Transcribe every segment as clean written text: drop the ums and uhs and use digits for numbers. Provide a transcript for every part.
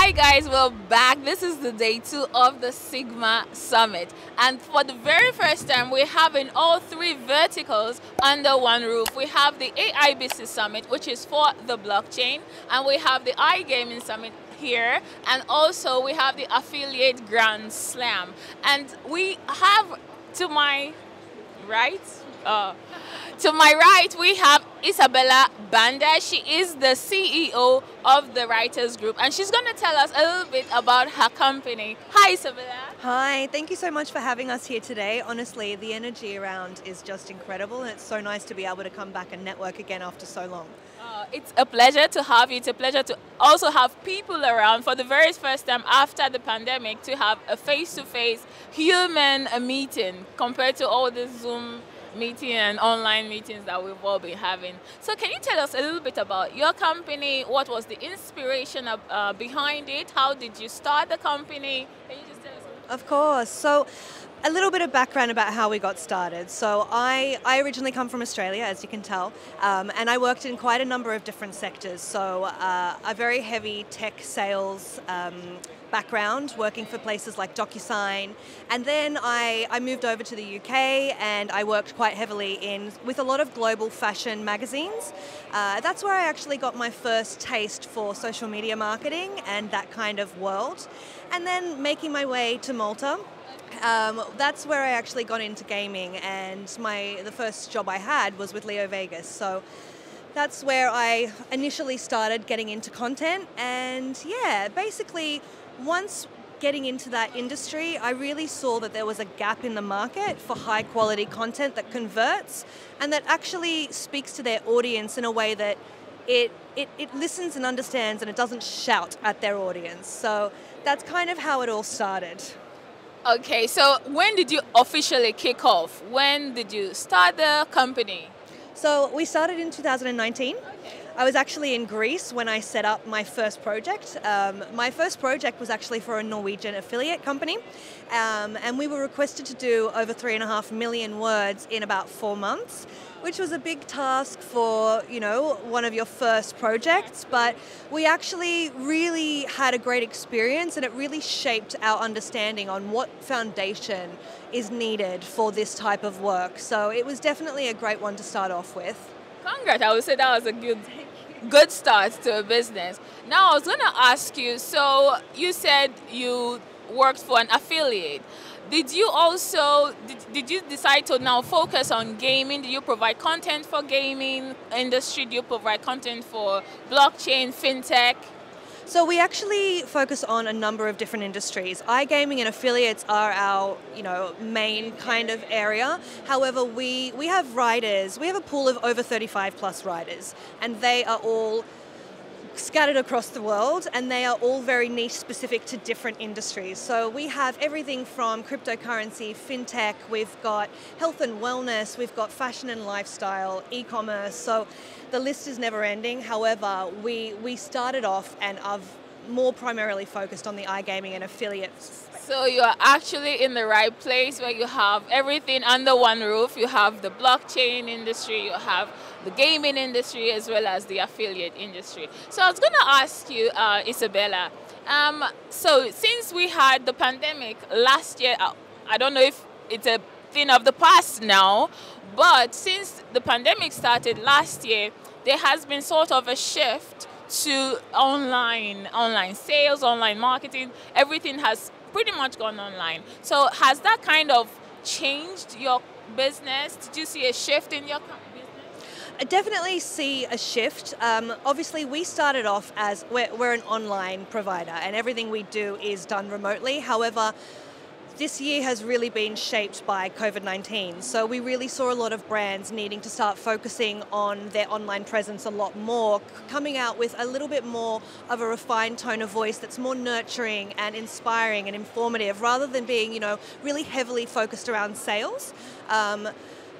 Hi guys, we're back. This is the day 2 of the Sigma Summit. And for the very first time, we're having all 3 verticals under one roof. We have the AI Business Summit, which is for the blockchain. And we have the iGaming Summit here. And also we have the Affiliate Grand Slam. And we have to my right, we have Isabella Banda. She is the CEO of the Writers Group, and she's going to tell us a little bit about her company. Hi, Isabella. Hi, thank you so much for having us here today. Honestly, the energy around is just incredible, and it's so nice to be able to come back and network again after so long. It's a pleasure to have you. It's a pleasure to also have people around for the very first time after the pandemic to have a face-to-face human meeting compared to all the Zoom meeting and online meetings that we've all been having. So can you tell us a little bit about your company? What was the inspiration behind it? How did you start the company? Can you just tell us a little bit? Of course. So a little bit of background about how we got started. So I originally come from Australia, as you can tell, and I worked in quite a number of different sectors. So a very heavy tech sales background, working for places like DocuSign, and then I moved over to the UK and I worked quite heavily with a lot of global fashion magazines. That's where I actually got my first taste for social media marketing and that kind of world. And then making my way to Malta, that's where I actually got into gaming, and the first job I had was with Leo Vegas. So that's where I initially started getting into content, and yeah, basically once getting into that industry, I really saw that there was a gap in the market for high quality content that converts and that actually speaks to their audience in a way that it listens and understands, and it doesn't shout at their audience. So that's kind of how it all started. Okay, so when did you officially kick off? When did you start the company? So we started in 2019. Okay. I was actually in Greece when I set up my first project. My first project was actually for a Norwegian affiliate company, and we were requested to do over 3.5 million words in about 4 months, which was a big task for, one of your first projects, but we actually really had a great experience, and it really shaped our understanding on what foundation is needed for this type of work. So it was definitely a great one to start off with. Congrats, I would say that was a good start to a business. Now I was going to ask you, so you said you worked for an affiliate. Did you also, did you decide to now focus on gaming? Do you provide content for gaming industry? Do you provide content for blockchain, fintech? So we actually focus on a number of different industries. iGaming and affiliates are our, main kind of area. However, we have writers. We have a pool of over 35 plus writers, and they are all scattered across the world, and they are all very niche specific to different industries. So we have everything from cryptocurrency, fintech, we've got health and wellness, we've got fashion and lifestyle, e-commerce. So the list is never ending. However, we started off and are more primarily focused on the iGaming and affiliates. So you are actually in the right place where you have everything under one roof. You have the blockchain industry, you have the gaming industry, as well as the affiliate industry. So I was going to ask you, Isabella, so since we had the pandemic last year, I don't know if it's a thing of the past now, but since the pandemic started last year, there has been sort of a shift to online sales, online marketing. Everything has pretty much gone online. So has that kind of changed your business? Did you see a shift in your business? I definitely see a shift. Obviously, we started off as we're an online provider, and everything we do is done remotely. However, this year has really been shaped by COVID-19. So we really saw a lot of brands needing to start focusing on their online presence a lot more, coming out with a little bit more of a refined tone of voice that's more nurturing and inspiring and informative, rather than being, really heavily focused around sales.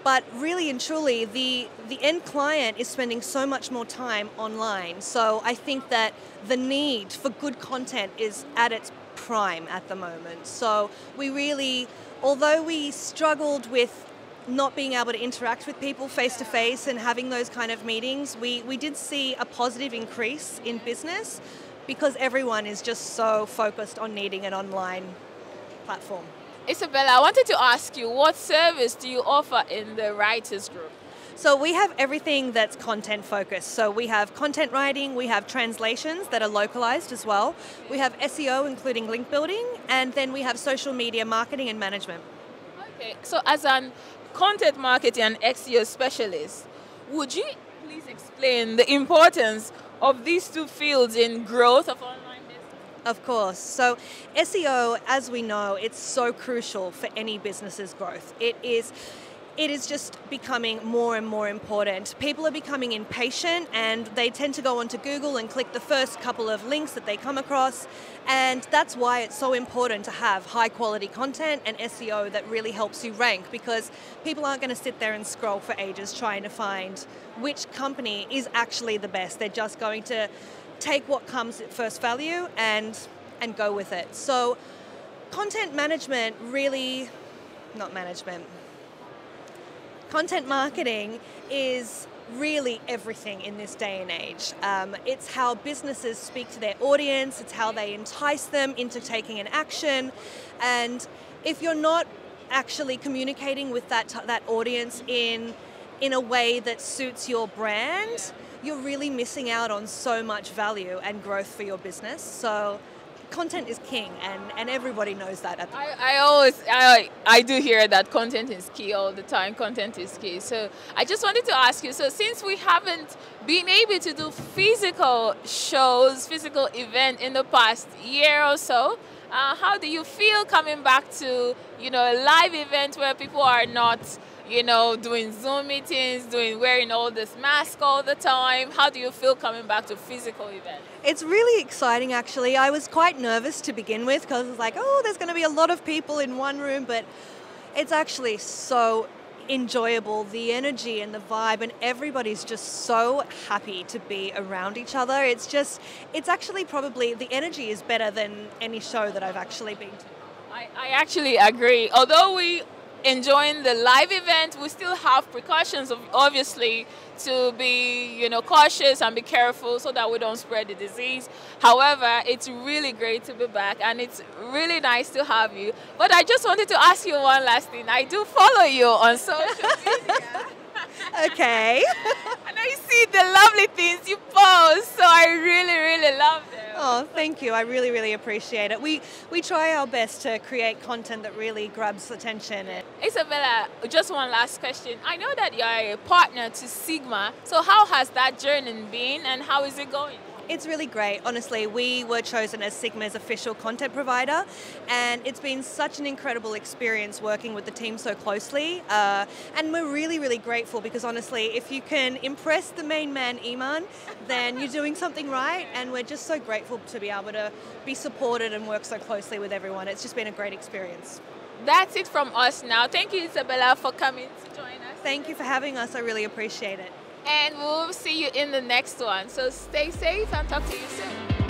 But really and truly, the end client is spending so much more time online. So I think that the need for good content is at its prime at the moment. So we really, although we struggled with not being able to interact with people face to face and having those kind of meetings, we did see a positive increase in business. because everyone is just so focused on needing an online platform. Isabella, I wanted to ask you, what service do you offer in the writers group? So we have everything that's content focused. So we have content writing, we have translations that are localized as well. We have SEO, including link building, and then we have social media marketing and management. Okay, so as an content marketing and SEO specialist, would you please explain the importance of these two fields in growth of online business? Of course. So SEO, as we know, it's so crucial for any business's growth. It is just becoming more and more important. People are becoming impatient and they tend to go onto Google and click the first couple of links that they come across. And that's why it's so important to have high quality content and SEO that really helps you rank, because people aren't going to sit there and scroll for ages trying to find which company is actually the best. They're just going to take what comes at first value and go with it. So content management really, not management, content marketing is really everything in this day and age. It's how businesses speak to their audience, it's how they entice them into taking an action, and if you're not actually communicating with that audience in a way that suits your brand, you're really missing out on so much value and growth for your business. So content is king, and everybody knows that. I do hear that content is key all the time. Content is key. So I just wanted to ask you, so since we haven't been able to do physical shows, physical event in the past year or so, how do you feel coming back to, a live event where people are not, doing Zoom meetings, wearing all this mask all the time? How do you feel coming back to physical events? It's really exciting, actually. I was quite nervous to begin with because I was like, oh, there's going to be a lot of people in one room, but it's actually so enjoyable, the energy and the vibe, and everybody's just so happy to be around each other. It's actually probably, the energy is better than any show that I've actually been to. I actually agree. Although we enjoying the live event, we still have precautions, obviously, to be cautious and be careful so that we don't spread the disease. However, it's really great to be back, and it's really nice to have you. But I just wanted to ask you one last thing. I do follow you on social media. Okay. And I see the lovely things you post, so I really, really love them. Oh, thank you. I really, really appreciate it. We try our best to create content that really grabs attention. Isabella, just one last question. I know that you are a partner to Sigma, so how has that journey been and how is it going? It's really great. Honestly, we were chosen as Sigma's official content provider, and it's been such an incredible experience working with the team so closely. And we're really, really grateful because honestly, if you can impress the main man, Iman, then you're doing something right. And we're just so grateful to be able to be supported and work so closely with everyone. It's just been a great experience. That's it from us now. Thank you, Isabella, for coming to join us. Thank you for having us. I really appreciate it. And we'll see you in the next one. So stay safe and talk to you soon.